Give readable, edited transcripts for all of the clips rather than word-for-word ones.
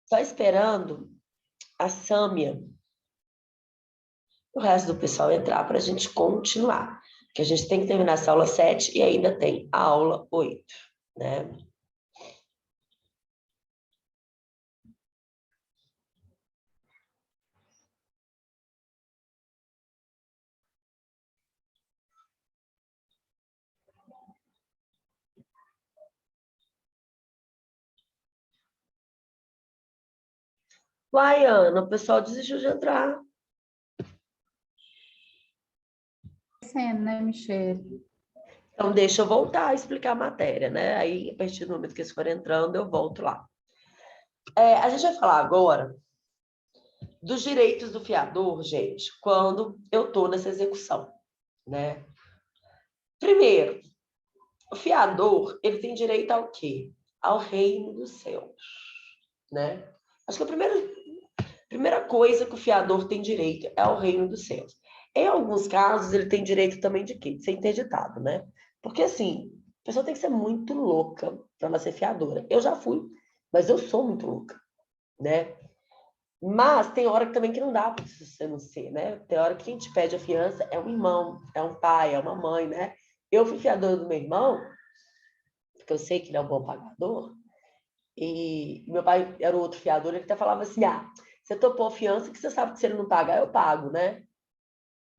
Só esperando a Sâmia, o resto do pessoal entrar para a gente continuar. Porque a gente tem que terminar essa aula 7 e ainda tem a aula 8, né? Uai, Ana, o pessoal desistiu de entrar. Sendo, né, Michele? Então, deixa eu voltar a explicar a matéria, né? Aí, a partir do momento que eles forem entrando, eu volto lá. A gente vai falar agora dos direitos do fiador, gente, quando eu estou nessa execução, né? Primeiro, o fiador, ele tem direito ao quê? Ao reino dos céus, né? Acho que a primeira coisa que o fiador tem direito é ao reino dos céus. Em alguns casos, ele tem direito também de quê? De ser interditado, né? Porque, assim, a pessoa tem que ser muito louca para ela ser fiadora. Eu já fui, mas eu sou muito louca, né? Mas tem hora que também que não dá para você não ser, né? Tem hora que quem te pede a fiança é um irmão, é um pai, é uma mãe, né? Eu fui fiadora do meu irmão, porque eu sei que ele é um bom pagador, e meu pai era o outro fiador, ele até falava assim, você topou a fiança que você sabe que se ele não pagar, eu pago, né?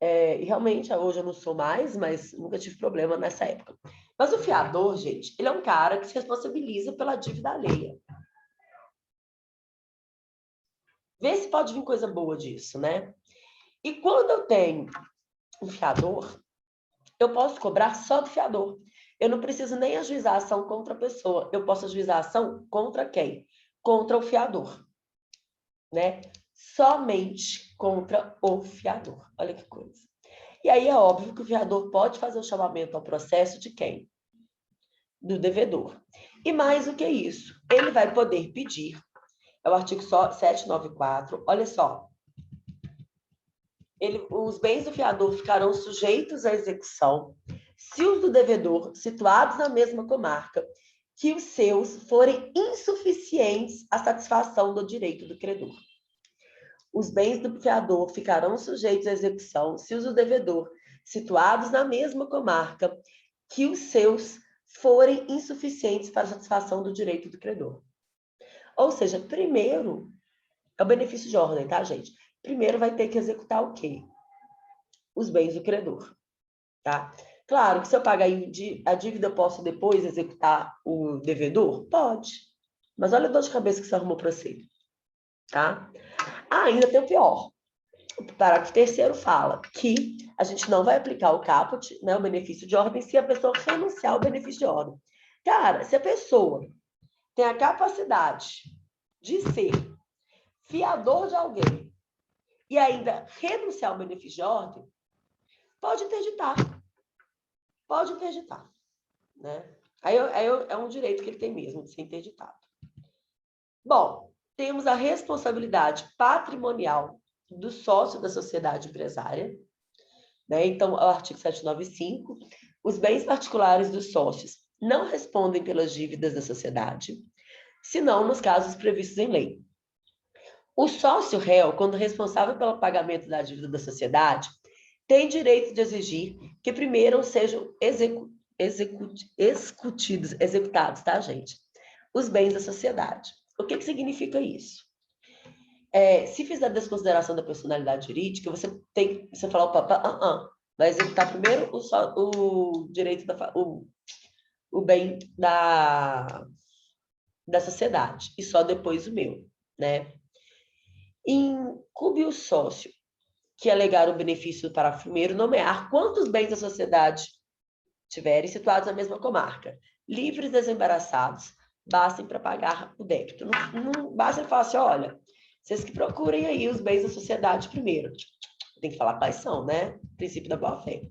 E realmente, hoje eu não sou mais, mas nunca tive problema nessa época. Mas o fiador, gente, ele é um cara que se responsabiliza pela dívida alheia. Vê se pode vir coisa boa disso, né? E quando eu tenho um fiador, eu posso cobrar só do fiador. Eu não preciso nem ajuizar a ação contra a pessoa. Eu posso ajuizar a ação contra quem? Contra o fiador, né? Somente contra o fiador. Olha que coisa. E aí é óbvio que o fiador pode fazer o chamamento ao processo de quem? Do devedor. E mais do que isso, ele vai poder pedir, é o artigo 794, olha só, os bens do fiador ficarão sujeitos à execução se os do devedor, situados na mesma comarca, que os seus forem insuficientes à satisfação do direito do credor. Os bens do fiador ficarão sujeitos à execução se os do devedor, situados na mesma comarca, que os seus forem insuficientes para a satisfação do direito do credor. Ou seja, primeiro, é o benefício de ordem, tá, gente? Primeiro vai ter que executar o quê? Os bens do credor, tá? Claro que se eu pagar a dívida, eu posso depois executar o devedor? Pode. Mas olha a dor de cabeça que você arrumou para você, tá? Ainda tem o pior. O parágrafo 3º fala que a gente não vai aplicar o caput, né, o benefício de ordem, se a pessoa renunciar ao benefício de ordem. Cara, se a pessoa tem a capacidade de ser fiador de alguém e ainda renunciar ao benefício de ordem, pode interditar. Pode interditar, né? Aí é um direito que ele tem mesmo de ser interditado. Bom, temos a responsabilidade patrimonial do sócio da sociedade empresária, né? Então, o artigo 795, os bens particulares dos sócios não respondem pelas dívidas da sociedade, senão nos casos previstos em lei. O sócio réu, quando responsável pelo pagamento da dívida da sociedade, tem direito de exigir que primeiro sejam executados, tá, gente? Os bens da sociedade. O que significa isso? Se fizer desconsideração da personalidade jurídica, você fala, opa, vai executar primeiro o direito o bem da sociedade e só depois o meu, né? Incumbe o sócio que alegar o benefício para primeiro nomear quantos bens da sociedade tiverem situados na mesma comarca, livres, desembaraçados, bastem para pagar o débito. Não basta ele falar assim, olha, vocês que procurem aí os bens da sociedade primeiro. Tem que falar quais são, né? Princípio da boa-fé.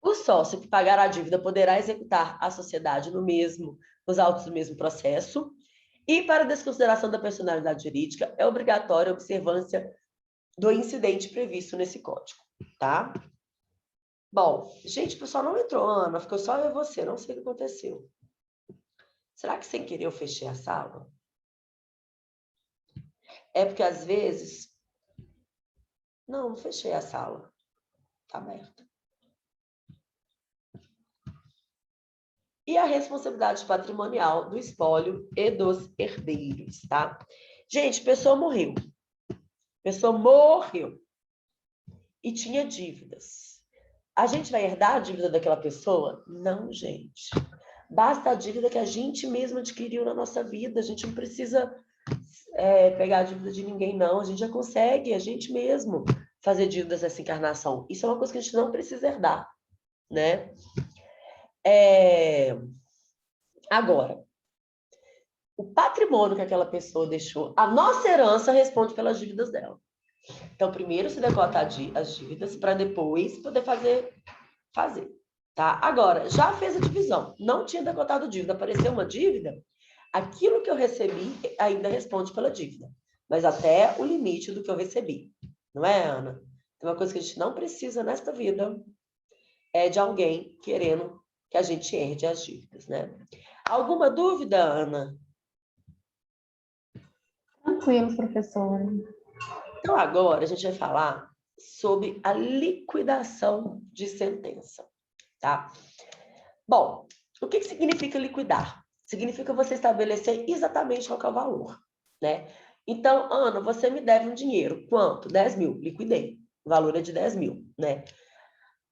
O sócio que pagar a dívida poderá executar a sociedade nos autos do mesmo processo. E para desconsideração da personalidade jurídica, é obrigatória a observância do incidente previsto nesse código, tá? Bom, gente, o pessoal não entrou, Ana, ficou só eu e você, não sei o que aconteceu. Será que sem querer eu fechei a sala? É porque, às vezes... Não fechei a sala. Está aberta. E a responsabilidade patrimonial do espólio e dos herdeiros, tá? Gente, pessoa morreu. Pessoa morreu. E tinha dívidas. A gente vai herdar a dívida daquela pessoa? Não, gente. Basta a dívida que a gente mesmo adquiriu na nossa vida. A gente não precisa pegar a dívida de ninguém, não. A gente já consegue, a gente mesmo, fazer dívidas nessa encarnação. Isso é uma coisa que a gente não precisa herdar, né? Agora, o patrimônio que aquela pessoa deixou, a nossa herança responde pelas dívidas dela. Então, primeiro se decota as dívidas para depois poder fazer, tá? Agora, já fez a divisão, não tinha decotado dívida, apareceu uma dívida, aquilo que eu recebi ainda responde pela dívida, mas até o limite do que eu recebi. Não é, Ana? Tem uma coisa que a gente não precisa nesta vida, é de alguém querendo que a gente herde as dívidas, né? Alguma dúvida, Ana? Tranquilo, professora. Então, agora a gente vai falar sobre a liquidação de sentença, tá? Bom, o que significa liquidar? Significa você estabelecer exatamente qual que é o valor, né? Então, Ana, você me deve um dinheiro. Quanto? 10 mil. Liquidei. O valor é de 10 mil, né?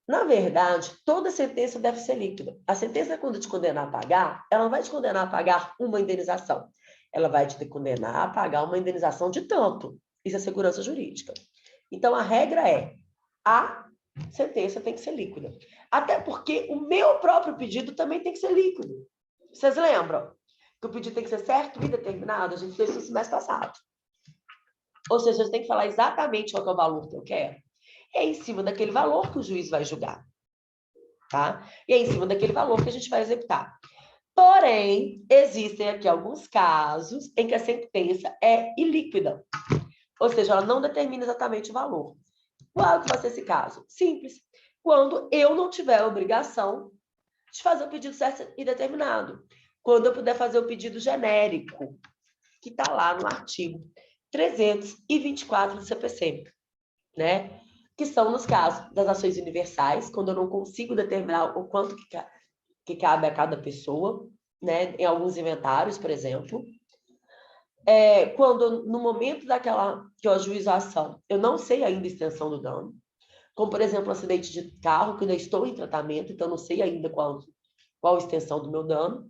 Na verdade, toda sentença deve ser líquida. A sentença, quando te condenar a pagar, ela não vai te condenar a pagar uma indenização. Ela vai te condenar a pagar uma indenização de tanto. Isso é segurança jurídica. Então, a regra é, a sentença tem que ser líquida. Até porque o meu próprio pedido também tem que ser líquido. Vocês lembram? Que o pedido tem que ser certo e determinado? A gente fez isso no semestre passado. Ou seja, a gente tem que falar exatamente qual é o valor que eu quero. É em cima daquele valor que o juiz vai julgar. Tá? E é em cima daquele valor que a gente vai executar. Porém, existem aqui alguns casos em que a sentença é ilíquida. Ou seja, ela não determina exatamente o valor. Qual que vai ser esse caso? Simples. Quando eu não tiver a obrigação de fazer o pedido certo e determinado. Quando eu puder fazer o pedido genérico, que está lá no artigo 324 do CPC, né? Que são nos casos das ações universais, quando eu não consigo determinar o quanto que cabe a cada pessoa, né? Em alguns inventários, por exemplo. Quando, no momento daquela que eu ajuizo a ação, eu não sei ainda a extensão do dano, como, por exemplo, um acidente de carro, que eu ainda estou em tratamento, então não sei ainda qual a extensão do meu dano,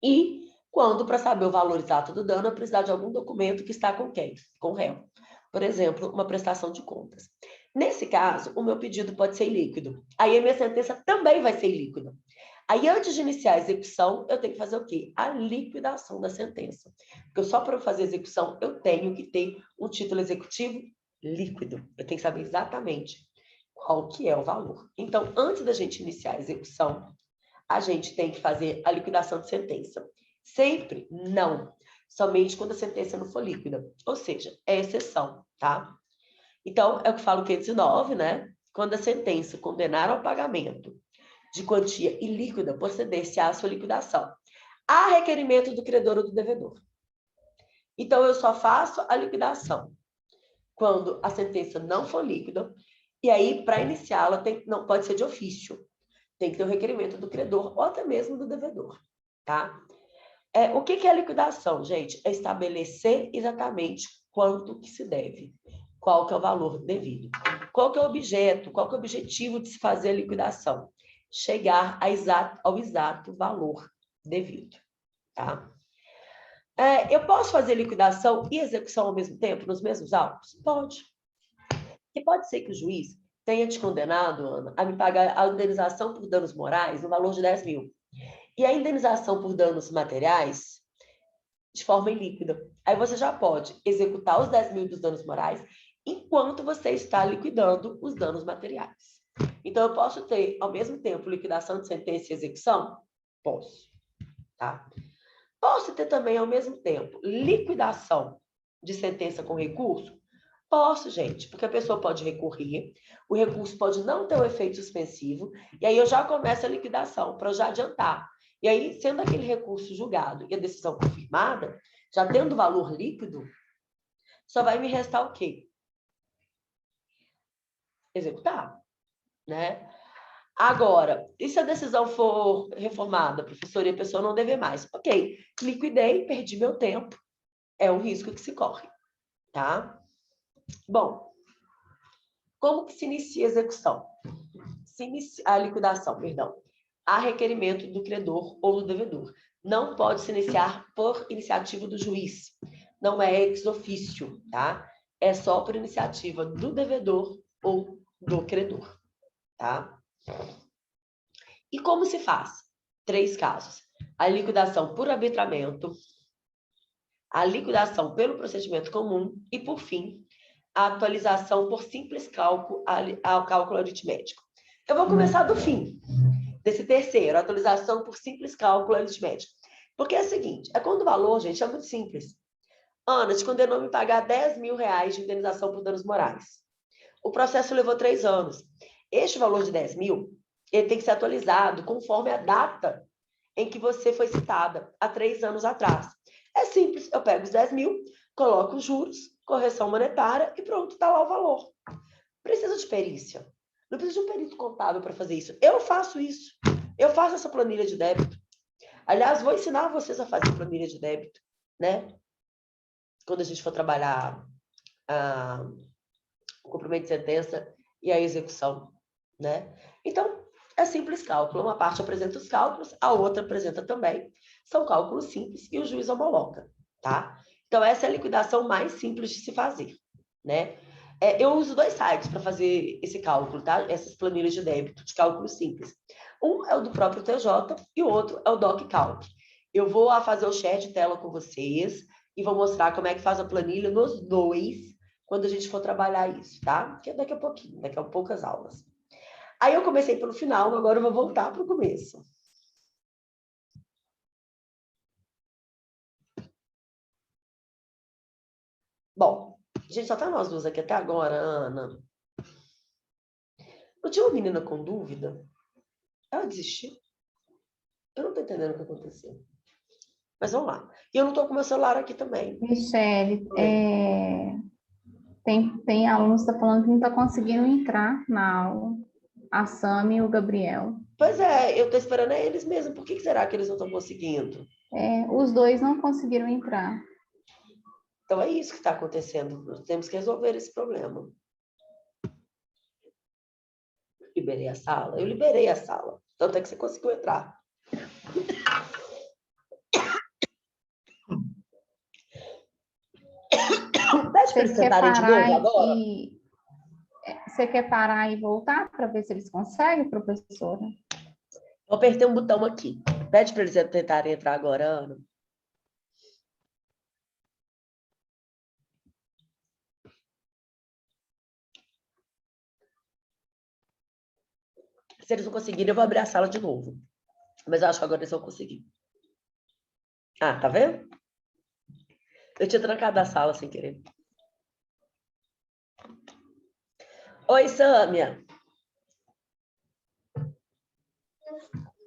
e quando, para saber o valor exato do dano, eu precisar de algum documento que está com quem? Com o réu. Por exemplo, uma prestação de contas. Nesse caso, o meu pedido pode ser ilíquido. Aí a minha sentença também vai ser ilíquida. Aí, antes de iniciar a execução, eu tenho que fazer o quê? A liquidação da sentença. Porque só para eu fazer a execução, eu tenho que ter um título executivo líquido. Eu tenho que saber exatamente qual que é o valor. Então, antes da gente iniciar a execução, a gente tem que fazer a liquidação de sentença. Sempre não. Somente quando a sentença não for líquida. Ou seja, é exceção, tá? Então, é o que fala o 509, né? Quando a sentença condenar ao pagamento de quantia ilíquida, proceder-se à sua liquidação. Há requerimento do credor ou do devedor. Então, eu só faço a liquidação quando a sentença não for líquida. E aí, para iniciá-la, não pode ser de ofício. Tem que ter o requerimento do credor ou até mesmo do devedor, tá? O que é liquidação, gente? É estabelecer exatamente quanto que se deve, qual que é o valor devido, qual que é o objeto, qual que é o objetivo de se fazer a liquidação, chegar ao exato valor devido, tá? Eu posso fazer liquidação e execução ao mesmo tempo, nos mesmos autos? Pode. E pode ser que o juiz tenha te condenado, Ana, a me pagar a indenização por danos morais no valor de 10 mil. E a indenização por danos materiais de forma ilíquida. Aí você já pode executar os 10 mil dos danos morais enquanto você está liquidando os danos materiais. Então, eu posso ter, ao mesmo tempo, liquidação de sentença e execução? Posso. Tá? Posso ter também, ao mesmo tempo, liquidação de sentença com recurso? Posso, gente, porque a pessoa pode recorrer, o recurso pode não ter o efeito suspensivo, e aí eu já começo a liquidação, para eu já adiantar. E aí, sendo aquele recurso julgado e a decisão confirmada, já tendo valor líquido, Só vai me restar o quê? Executar, né? Agora, e se a decisão for reformada, professor, e a pessoa não dever mais? Ok, liquidei, perdi meu tempo, é um risco que se corre, tá? Bom, como que se inicia a execução? A liquidação, perdão, a requerimento do credor ou do devedor. Não pode se iniciar por iniciativa do juiz, não é ex officio, tá? É só por iniciativa do devedor ou do credor, tá? E como se faz? 3 casos. A liquidação por arbitramento, a liquidação pelo procedimento comum e, por fim, a atualização por simples cálculo ao cálculo aritmético. Eu vou começar do fim, desse terceiro, a atualização por simples cálculo aritmético. Porque é o seguinte, é quando o valor, gente, é muito simples. Ana te condenou a me pagar R$10.000 de indenização por danos morais. O processo levou 3 anos. Este valor de 10 mil, ele tem que ser atualizado conforme a data em que você foi citada, há 3 anos atrás. É simples, eu pego os 10 mil, coloco os juros, correção monetária e pronto, está lá o valor. Precisa de perícia. Não precisa de um perito contábil para fazer isso. Eu faço isso. Eu faço essa planilha de débito. Aliás, vou ensinar vocês a fazer planilha de débito, né? Quando a gente for trabalhar o cumprimento de sentença e a execução, né? Então, é simples cálculo. Uma parte apresenta os cálculos, a outra apresenta também. São cálculos simples e o juiz homologa, tá? Então, essa é a liquidação mais simples de se fazer, né? Eu uso 2 sites para fazer esse cálculo, tá? Essas planilhas de débito, de cálculo simples. Um é o do próprio TJ e o outro é o DocCalc. Eu vou fazer o share de tela com vocês e vou mostrar como é que faz a planilha nos 2 quando a gente for trabalhar isso, tá? Que é daqui a pouquinho, daqui a poucas aulas. Aí eu comecei pelo final, agora eu vou voltar para o começo. Bom, a gente só tá nós duas aqui até agora, Ana. Não tinha uma menina com dúvida? Ela desistiu? Eu não tô entendendo o que aconteceu. Mas vamos lá. E eu não tô com meu celular aqui também. Michele, tem alunos que estão falando que não está conseguindo entrar na aula. A Sami e o Gabriel. Pois é, eu tô esperando eles mesmo. Por que será que eles não estão conseguindo? Os 2 não conseguiram entrar. Então é isso que está acontecendo. Nós temos que resolver esse problema. Liberei a sala? Eu liberei a sala. Tanto é que você conseguiu entrar. Pede para eles sentarem de novo agora. Você quer parar e voltar para ver se eles conseguem, professora? Eu apertei um botão aqui. Pede para eles tentarem entrar agora, Ana. Se eles não conseguirem, eu vou abrir a sala de novo. Mas eu acho que agora eles vão conseguir. Ah, tá vendo? Eu tinha trancado a sala sem querer. Oi, Sâmia.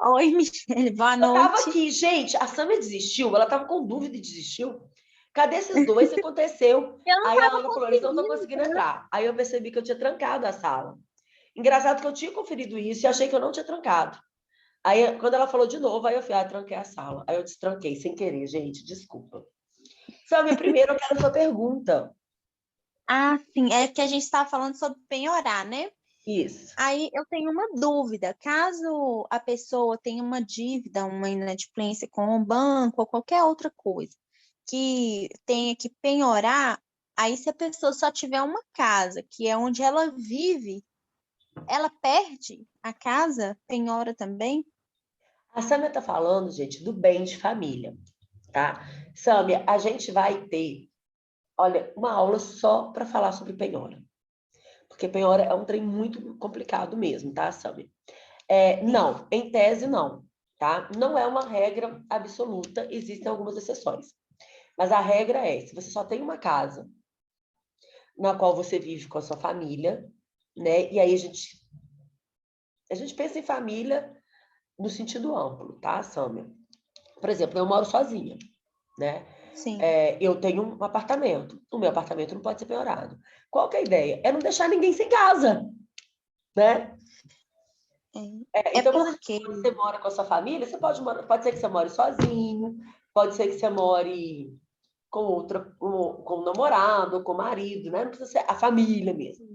Oi, Michele, boa noite. Eu tava aqui, gente, a Sâmia desistiu, ela tava com dúvida e desistiu. Cadê esses dois? O que aconteceu? Aí a Ana falou, eles não estão conseguindo entrar. Aí eu percebi que eu tinha trancado a sala. Engraçado que eu tinha conferido isso e achei que eu não tinha trancado. Aí, quando ela falou de novo, aí eu falei, tranquei a sala. Aí eu destranquei, sem querer, gente, desculpa. Sâmia, primeiro eu quero a sua pergunta. Ah, sim, é que a gente estava falando sobre penhorar, né? Isso. Aí eu tenho uma dúvida. Caso a pessoa tenha uma dívida, uma inadimplência com o banco ou qualquer outra coisa, que tenha que penhorar, aí se a pessoa só tiver uma casa, que é onde ela vive, ela perde a casa, penhora também? A Sâmia está falando, gente, do bem de família, tá? Sâmia, a gente vai ter, olha, uma aula só para falar sobre penhora. Porque penhora é um trem muito complicado mesmo, tá, Sâmia? Não, em tese não, tá? Não é uma regra absoluta, existem algumas exceções. Mas a regra é, se você só tem uma casa na qual você vive com a sua família, né? E aí a gente pensa em família no sentido amplo, tá, Sâmia? Por exemplo, eu moro sozinha, né? Sim. Eu tenho um apartamento. O meu apartamento não pode ser penhorado. Qual que é a ideia? É não deixar ninguém sem casa, né? É Então, porque quando você mora com a sua família, você pode ser que você more sozinho, pode ser que você more com um namorado, ou com o marido, né? Não precisa ser a família mesmo.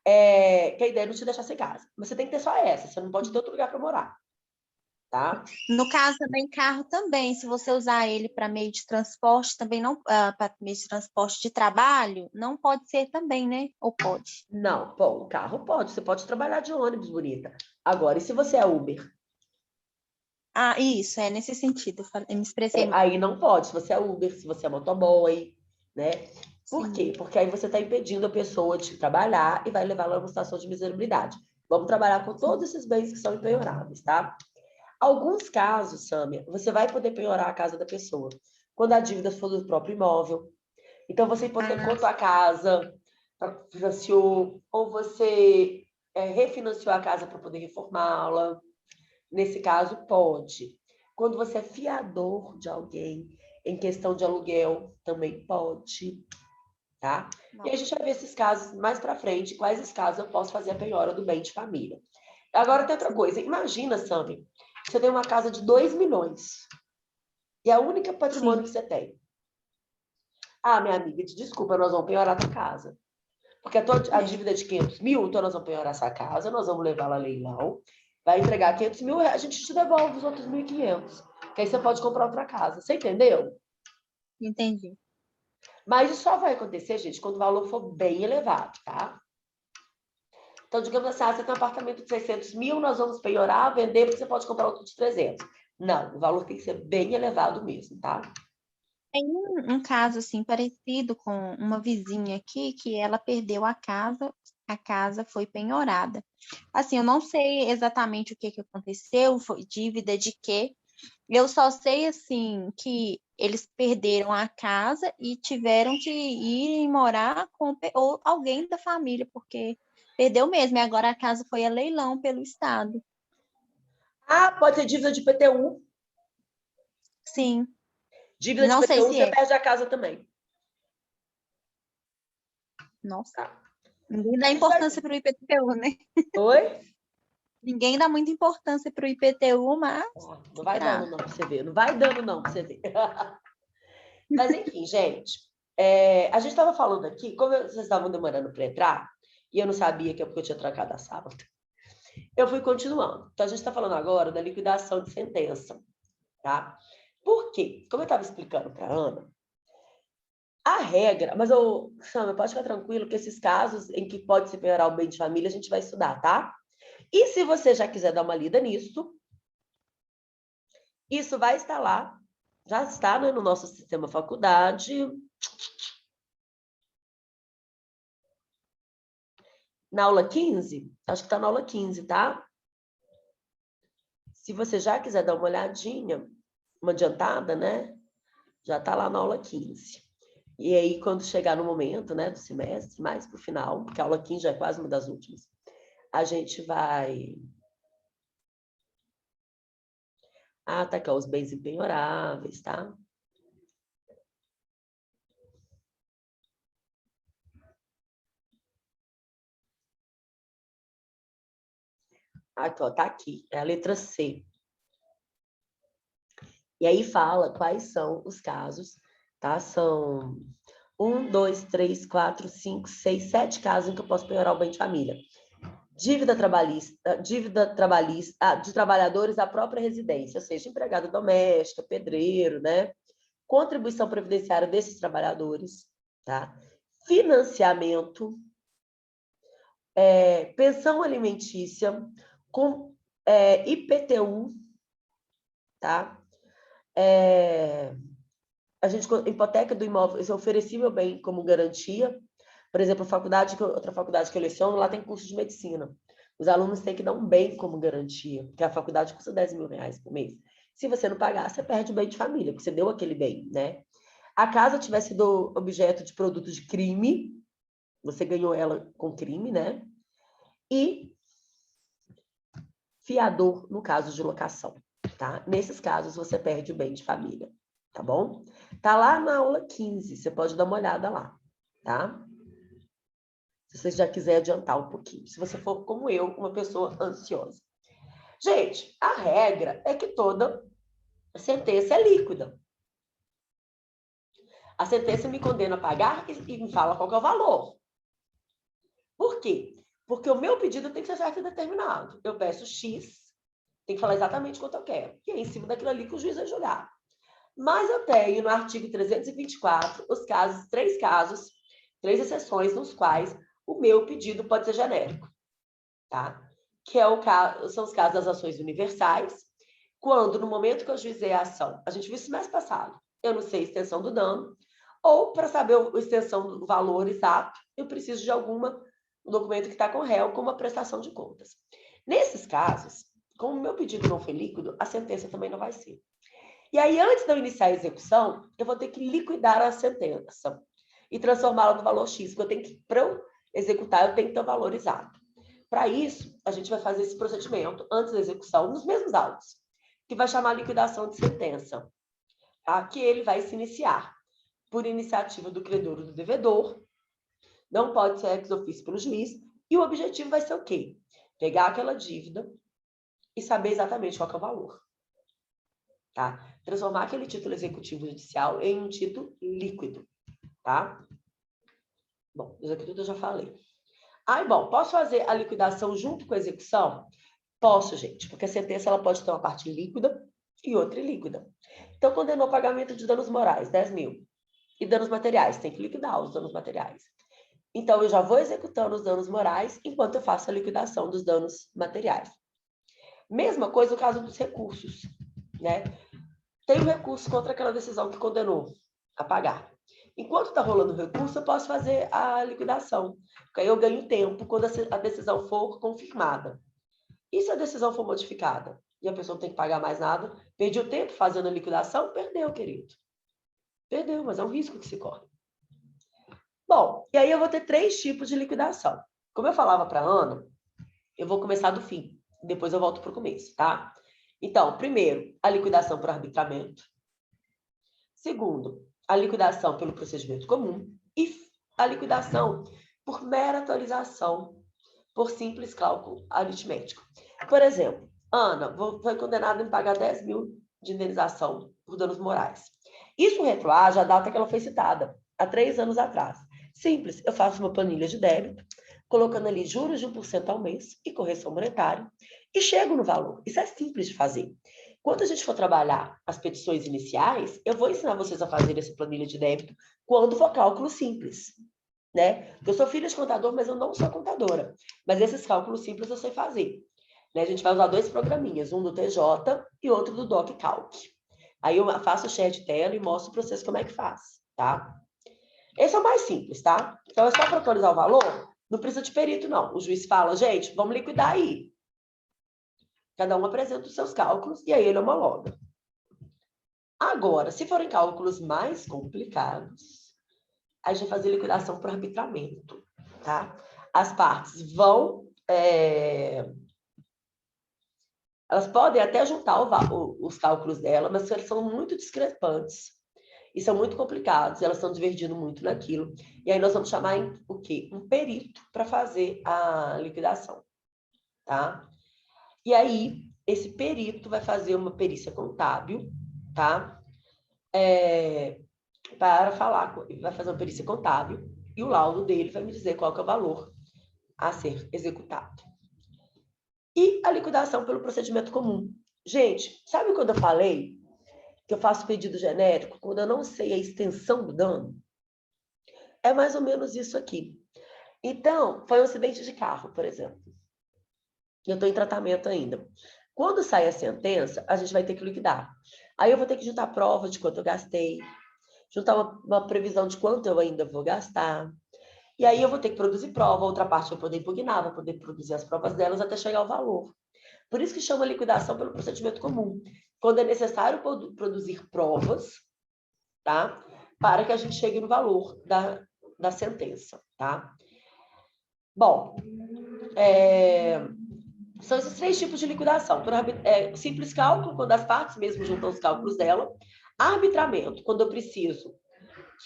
Que a ideia é não te deixar sem casa. Mas você tem que ter só essa, você não pode ter outro lugar para morar, tá? no caso também carro também, se você usar ele para meio de transporte, também não para meio de transporte de trabalho, não pode ser também, né? Ou pode? Não, bom, o carro pode, você pode trabalhar de ônibus, bonita. Agora, e se você é Uber? Ah, isso, é nesse sentido, eu me expressei mal. Aí não pode, se você é Uber, se você é motoboy, né? Por Sim. quê? Porque aí você está impedindo a pessoa de trabalhar e vai levá-la a uma situação de miserabilidade. Vamos trabalhar com todos esses bens que são empenhoráveis, tá? Alguns casos, Sâmia, você vai poder penhorar a casa da pessoa. Quando a dívida for do próprio imóvel. Então, você hipotecou sua casa, financiou, ou você refinanciou a casa para poder reformá-la. Nesse caso, pode. Quando você é fiador de alguém, em questão de aluguel, também pode, tá? E a gente vai ver esses casos mais para frente, quais os casos eu posso fazer a penhora do bem de família. Agora tem outra coisa. Imagina, Sami, você tem uma casa de 2 milhões e é a única patrimônio que você tem. Ah, minha amiga, desculpa, nós vamos penhorar a tua casa. Porque a dívida é de 500 mil, então nós vamos penhorar essa casa, nós vamos levá-la a leilão, vai entregar 500 mil, a gente te devolve os outros 1.500. Que aí você pode comprar outra casa. Você entendeu? Entendi. Mas isso só vai acontecer, gente, quando o valor for bem elevado, tá? Então, digamos assim, você tem um apartamento de 600 mil, nós vamos penhorar, vender, porque você pode comprar outro de 300. Não, o valor tem que ser bem elevado mesmo, tá? Tem um caso assim parecido com uma vizinha aqui que ela perdeu a casa foi penhorada. Assim, eu não sei exatamente o que aconteceu, foi dívida de quê. Eu só sei assim que eles perderam a casa e tiveram que ir morar com ou alguém da família, porque perdeu mesmo. E agora a casa foi a leilão pelo Estado. Ah, pode ser dívida de IPTU. Sim, Dívida de não sei IPTU, se você é. perde a casa também. Nossa, Tá? ninguém dá Isso aí. importância para o IPTU, né? Oi? Ninguém dá muita importância para o IPTU, mas Não vai será? dando não pra você ver. Não vai dando não pra você ver. Mas enfim, gente. A gente estava falando aqui, como vocês estavam demorando para entrar, e eu não sabia que é porque eu tinha trocado a sala, eu fui continuando. Então, a gente está falando agora da liquidação de sentença, tá? Por quê? Como eu estava explicando para a Ana, a regra... Mas, Sandra, pode ficar tranquilo que esses casos em que pode se penhorar o bem de família, a gente vai estudar, tá? E se você já quiser dar uma lida nisso, isso vai estar lá, já está, né, no nosso sistema faculdade. Na aula 15? Acho que está na aula 15, tá? Se você já quiser dar uma olhadinha, uma adiantada, né? Já está lá na aula 15. E aí, quando chegar no momento, né, do semestre, mais para o final, porque a aula 15 já é quase uma das últimas, a gente vai... atacar os bens impenhoráveis, tá? Aqui, ó, tá aqui, é a letra C. E aí fala quais são os casos, tá? São 1, 2, 3, 4, 5, 6, 7 casos em que eu posso penhorar o bem de família. Dívida trabalhista de trabalhadores da própria residência, ou seja, empregada doméstica, pedreiro, né? Contribuição previdenciária desses trabalhadores, tá? Financiamento, pensão alimentícia, com IPTU, tá? A gente hipoteca do imóvel, eu ofereci meu bem como garantia. Por exemplo, outra faculdade que eu leciono, lá tem curso de medicina. Os alunos têm que dar um bem como garantia, porque a faculdade custa 10 mil reais por mês. Se você não pagar, você perde o bem de família, porque você deu aquele bem, né? A casa tivesse sido objeto de produto de crime, você ganhou ela com crime, né? E fiador, no caso de locação, tá? Nesses casos, você perde o bem de família. tá bom? Tá lá na aula 15, você pode dar uma olhada lá, tá? Se você já quiser adiantar um pouquinho, se você for como eu, uma pessoa ansiosa. Gente, a regra é que toda sentença é líquida. A sentença me condena a pagar e me fala qual que é o valor. Por quê? Porque o meu pedido tem que ser certo e determinado. Eu peço X, tem que falar exatamente quanto eu quero. E é em cima daquilo ali que o juiz vai julgar. Mas eu tenho no artigo 324 três exceções nos quais o meu pedido pode ser genérico, tá? Que é são os casos das ações universais, quando no momento que eu juizei a ação, a gente viu isso mês passado, eu não sei a extensão do dano, ou para saber a extensão do valor exato, eu preciso de um documento que está com o réu, como a prestação de contas. Nesses casos, como o meu pedido não foi líquido, a sentença também não vai ser. E aí, antes de eu iniciar a execução, eu vou ter que liquidar a sentença e transformá-la no valor X, porque para eu executar, eu tenho que ter o valor exato. Para isso, a gente vai fazer esse procedimento antes da execução, nos mesmos autos, que vai chamar liquidação de sentença, tá? Que ele vai se iniciar por iniciativa do credor ou do devedor, não pode ser ex officio pelo juiz, e o objetivo vai ser o quê? Pegar aquela dívida e saber exatamente qual que é o valor. Tá? Transformar aquele título executivo judicial em um título líquido, tá? Bom, isso aqui tudo eu já falei. Bom, posso fazer a liquidação junto com a execução? Posso, gente, porque a sentença ela pode ter uma parte líquida e outra ilíquida. Então, condenou o pagamento de danos morais, 10 mil. E danos materiais, tem que liquidar os danos materiais. Então, eu já vou executando os danos morais enquanto eu faço a liquidação dos danos materiais. Mesma coisa no caso dos recursos, né? Tem um recurso contra aquela decisão que condenou a pagar. Enquanto está rolando o recurso, eu posso fazer a liquidação. Porque aí eu ganho tempo quando a decisão for confirmada. E se a decisão for modificada e a pessoa não tem que pagar mais nada, perdi o tempo fazendo a liquidação? Perdeu, querido. Perdeu, mas é um risco que se corre. Bom, e aí eu vou ter 3 tipos de liquidação. Como eu falava para a Ana, eu vou começar do fim. Depois eu volto para o começo, tá? Então, primeiro, a liquidação por arbitramento. Segundo, a liquidação pelo procedimento comum. E a liquidação por mera atualização, por simples cálculo aritmético. Por exemplo, Ana foi condenada a pagar 10 mil de indenização por danos morais. Isso retroage à data que ela foi citada, há 3 anos atrás. Simples, eu faço uma planilha de débito, colocando ali juros de 1% ao mês e correção monetária, e chego no valor. Isso é simples de fazer. Quando a gente for trabalhar as petições iniciais, eu vou ensinar vocês a fazer essa planilha de débito quando for cálculo simples, né? Eu sou filha de contador, mas eu não sou contadora. Mas esses cálculos simples eu sei fazer. Né? A gente vai usar 2 programinhas, um do TJ e outro do DocCalc. Aí eu faço o share de tela e mostro o processo como é que faz, tá? Esse é o mais simples, tá? Então, é só para atualizar o valor, não precisa de perito, não. O juiz fala, gente, vamos liquidar aí. Cada um apresenta os seus cálculos e aí ele homologa. Agora, se forem cálculos mais complicados, a gente vai fazer liquidação por arbitramento, tá? As partes vão... Elas podem até juntar os cálculos dela, mas eles são muito discrepantes e são muito complicados, elas estão divergindo muito naquilo. E aí nós vamos chamar o quê? Um perito para fazer a liquidação, tá? E aí, esse perito vai fazer uma perícia contábil, tá? Vai fazer uma perícia contábil e o laudo dele vai me dizer qual que é o valor a ser executado. E a liquidação pelo procedimento comum. Gente, sabe quando eu falei que eu faço pedido genérico quando eu não sei a extensão do dano? É mais ou menos isso aqui. Então, foi um acidente de carro, por exemplo. Eu estou em tratamento ainda. Quando sai a sentença, a gente vai ter que liquidar. Aí eu vou ter que juntar prova de quanto eu gastei, juntar uma previsão de quanto eu ainda vou gastar. E aí eu vou ter que produzir prova, outra parte eu vou poder impugnar, vou poder produzir as provas delas até chegar ao valor. Por isso que chama liquidação pelo procedimento comum. Quando é necessário produzir provas, tá? Para que a gente chegue no valor da sentença, tá? Bom, são esses 3 tipos de liquidação. Simples cálculo, quando as partes mesmo juntam os cálculos dela. Arbitramento, quando eu preciso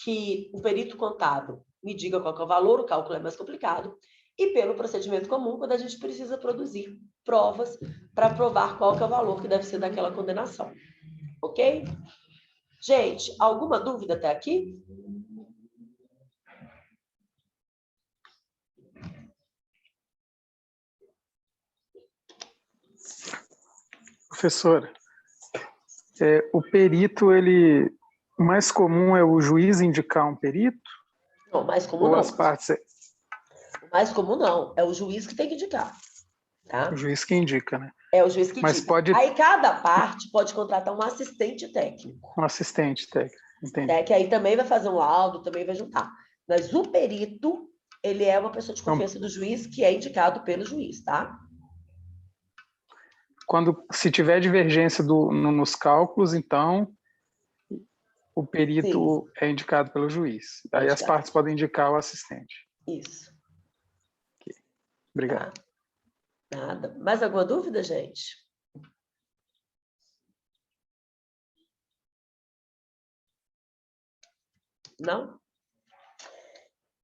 que o perito contábil me diga qual que é o valor, o cálculo é mais complicado. E pelo procedimento comum, quando a gente precisa produzir provas para provar qual que é o valor que deve ser daquela condenação. Ok? Gente, alguma dúvida até aqui? Professora, o perito, o mais comum é o juiz indicar um perito? Não, mais comum Ou não. as partes, O mais comum não, é o juiz que tem que indicar. Tá? o juiz que indica, né? É o juiz que Mas indica. pode Aí cada parte pode contratar um assistente técnico. um assistente técnico, entendi. Né? Que aí também vai fazer um laudo, também vai juntar. Mas o perito, ele é uma pessoa de confiança do juiz que é indicado pelo juiz, tá? Se tiver divergência nos cálculos, então o perito é indicado pelo juiz. Aí as partes podem indicar o assistente. Isso. Okay. Obrigado. Tá. Nada. Mais alguma dúvida, gente? Não?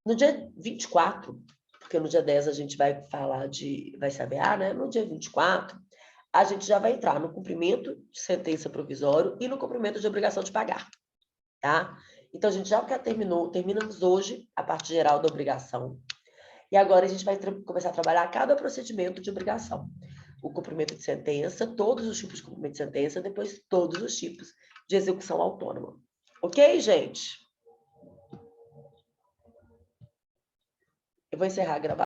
No dia 24, porque no dia 10 a gente vai falar vai saber, né? No dia 24, a gente já vai entrar no cumprimento de sentença provisória e no cumprimento de obrigação de pagar, tá? Então, a gente já terminamos hoje a parte geral da obrigação. E agora a gente vai começar a trabalhar cada procedimento de obrigação. O cumprimento de sentença, todos os tipos de cumprimento de sentença, depois todos os tipos de execução autônoma. Ok, gente? Eu vou encerrar a gravação.